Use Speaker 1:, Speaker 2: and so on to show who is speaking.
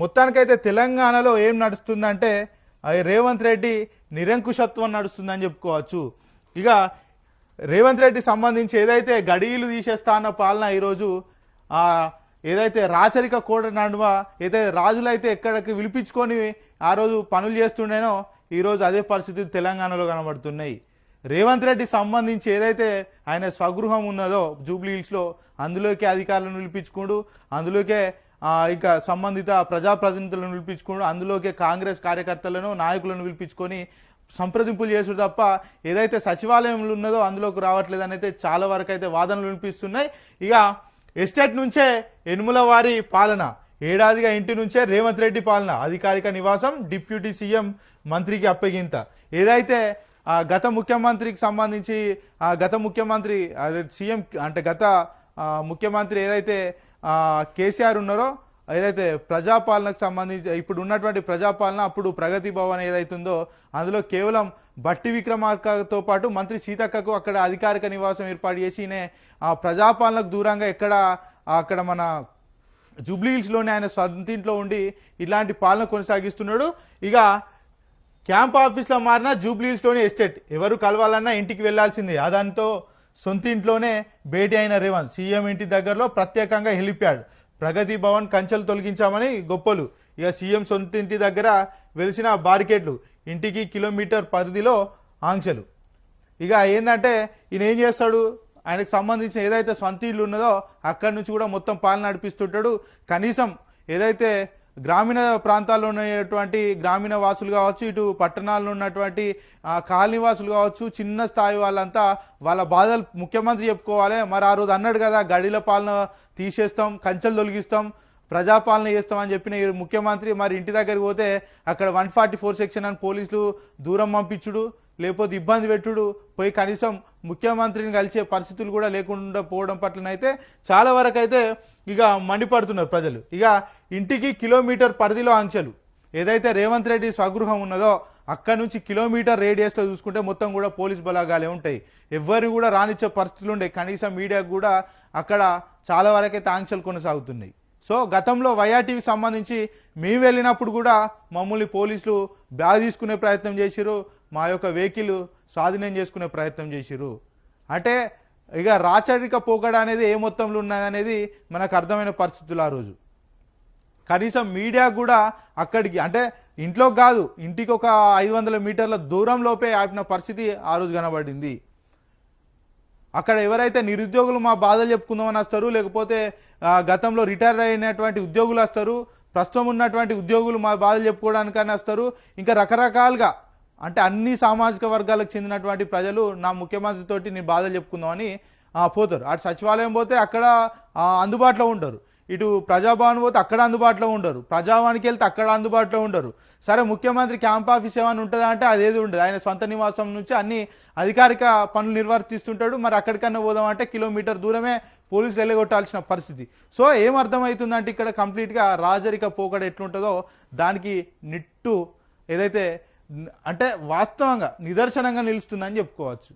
Speaker 1: మొత్తానికైతే తెలంగాణలో ఏం నడుస్తుందంటే రేవంత్ రెడ్డి నిరంకుశత్వం నడుస్తుందని చెప్పుకోవచ్చు. ఇక రేవంత్ రెడ్డి సంబంధించి ఏదైతే గడియలు తీసేస్తా అన్న పాలన ఈరోజు ఏదైతే రాచరిక కోట నడుమ ఏదైతే రాజులైతే ఎక్కడికి విలిపించుకొని ఆ రోజు పనులు చేస్తుండేనో ఈరోజు అదే పరిస్థితులు తెలంగాణలో కనబడుతున్నాయి. రేవంత్ రెడ్డి సంబంధించి ఏదైతే ఆయన స్వగృహం ఉన్నదో జూబ్లీ హిల్స్లో అందులోకే అధికారులను పిలిపించుకుంటూ అందులోకే ఇంకా సంబంధిత ప్రజాప్రతినిధులను పిలిపించుకుంటూ అందులోకే కాంగ్రెస్ కార్యకర్తలను నాయకులను పిలిపించుకొని సంప్రదింపులు చేసుడు తప్ప ఏదైతే సచివాలయంలో ఉన్నదో అందులోకి రావట్లేదని అయితే చాలా వరకు అయితే వాదనలు వినిపిస్తున్నాయి. ఇక ఎస్టేట్ నుంచే యనుమల వారి పాలన, ఏడాదిగా ఇంటి నుంచే రేవంత్ రెడ్డి పాలన, అధికారిక నివాసం డిప్యూటీ సీఎం మంత్రికి అప్పగింత. ఏదైతే గత ముఖ్యమంత్రికి సంబంధించి గత ముఖ్యమంత్రి అదే సీఎం అంటే గత ముఖ్యమంత్రి ఏదైతే కేసీఆర్ ఉన్నారో ఏదైతే ప్రజాపాలనకు సంబంధించి ఇప్పుడు ఉన్నటువంటి ప్రజాపాలన అప్పుడు ప్రగతి భవన్ ఏదైతుందో అందులో కేవలం బట్టి విక్రమార్కతో పాటు మంత్రి సీతక్కకు అక్కడ అధికారిక నివాసం ఏర్పాటు చేసి ఆ ప్రజాపాలనకు దూరంగా అక్కడ మన జూబ్లీ హిల్స్లోనే ఆయన సొంతింట్లో ఉండి ఇలాంటి పాలన కొనసాగిస్తున్నాడు. ఇక క్యాంప్ ఆఫీస్లో మారిన జూబ్లీ హిల్స్లోనే ఎస్టేట్, ఎవరు కలవాలన్నా ఇంటికి వెళ్లాల్సిందే. దాంతో సొంత ఇంట్లోనే భేటీ అయిన రేవంత్ సీఎం ఇంటి దగ్గరలో ప్రత్యేకంగా హెలిప్యాడ్, ప్రగతి భవన్ కంచెలు తొలగించామని గొప్పలు. ఇక సీఎం సొంత ఇంటి దగ్గర వెలిసిన బారికేడ్లు, ఇంటికి కిలోమీటర్ పరిధిలో ఆంక్షలు. ఇక ఏంటంటే ఈయన ఏం చేస్తాడు, ఆయనకు సంబంధించిన ఏదైతే సొంత ఇల్లు ఉన్నదో అక్కడి నుంచి కూడా మొత్తం పాలన నడిపిస్తుంటాడు. కనీసం ఏదైతే గ్రామీణ ప్రాంతాల్లో ఉన్నటువంటి గ్రామీణ వాసులు కావచ్చు, ఇటు పట్టణాల్లో ఉన్నటువంటి కాలనీ వాసులు కావచ్చు, చిన్న స్థాయి వాళ్ళంతా వాళ్ళ బాధలు ముఖ్యమంత్రి చెప్పుకోవాలి. మరి ఆ రోజు అన్నాడు కదా గడిల పాలన తీసేస్తాం, కంచెలు తొలగిస్తాం, ప్రజాపాలన చేస్తామని చెప్పిన ముఖ్యమంత్రి మరి ఇంటి దగ్గరికి పోతే అక్కడ 144 సెక్షన్ అని పోలీసులు దూరం పంపించుడు, లేకపోతే ఇబ్బంది పెట్టుడు, పోయి కనీసం ముఖ్యమంత్రిని కలిసే పరిస్థితులు కూడా లేకుండా పోవడం పట్లనైతే చాలా వరకు అయితే ఇక మండిపడుతున్నారు ప్రజలు. ఇక ఇంటికి కిలోమీటర్ పరిధిలో ఆంక్షలు. ఏదైతే రేవంత్ రెడ్డి స్వగృహం ఉన్నదో అక్కడ నుంచి కిలోమీటర్ రేడియస్లో చూసుకుంటే మొత్తం కూడా పోలీస్ బలాగాలే ఉంటాయి. ఎవరిని కూడా రానిచ్చే పరిస్థితులు ఉంటాయి. కనీసం మీడియాకు కూడా అక్కడ చాలా వరకైతే ఆంక్షలు కొనసాగుతున్నాయి. సో గతంలో వైఆర్టీవీ సంబంధించి మేము వెళ్ళినప్పుడు కూడా మమ్మల్ని పోలీసులు బ్యాగ్ తీసుకునే ప్రయత్నం చేసిరు, మా యొక్క వెహికల్ స్వాధీనం చేసుకునే ప్రయత్నం చేసిరు. అంటే ఇక రాచరిక పోకడ అనేది ఏ మొత్తంలో ఉన్నదనేది మనకు అర్థమైన పరిస్థితులు ఆ రోజు. కనీసం మీడియా కూడా అక్కడికి అంటే ఇంట్లో కాదు, ఇంటికి ఒక 500 మీటర్ల దూరంలోపే ఆపిన పరిస్థితి ఆ రోజు కనబడింది. అక్కడ ఎవరైతే నిరుద్యోగులు మా బాధలు చెప్పుకుందామని వస్తారు, లేకపోతే గతంలో రిటైర్ అయినటువంటి ఉద్యోగులు వస్తారు, ప్రస్తుతం ఉన్నటువంటి ఉద్యోగులు మా బాధలు చెప్పుకోవడానికని వస్తారు, ఇంకా రకరకాలుగా అంటే అన్ని సామాజిక వర్గాలకు చెందినటువంటి ప్రజలు నా ముఖ్యమంత్రితోటి నేను బాధలు చెప్పుకుందామని పోతారు. అటు సచివాలయం పోతే అక్కడ అందుబాటులో ఉంటారు, ఇటు ప్రజాభవన్ పోతే అక్కడ అందుబాటులో ఉండరు, ప్రజాభవన్కి వెళ్తే అక్కడ అందుబాటులో ఉండరు. సరే ముఖ్యమంత్రి క్యాంప్ ఆఫీస్ ఏమైనా ఉంటుందా అంటే అదేది ఉండదు. ఆయన సొంత నివాసం నుంచి అన్ని అధికారిక పనులు నిర్వర్తిస్తుంటాడు. మరి అక్కడికన్నా పోదామంటే కిలోమీటర్ దూరమే పోలీసులు వెళ్ళగొట్టాల్సిన పరిస్థితి. సో ఏమర్థమవుతుందంటే ఇక్కడ కంప్లీట్గా రాజరిక పోకడ ఎట్లుంటుందో దానికి నిట్టు ఏదైతే అంటే వాస్తవంగా నిదర్శనంగా నిలుస్తుందని చెప్పుకోవచ్చు.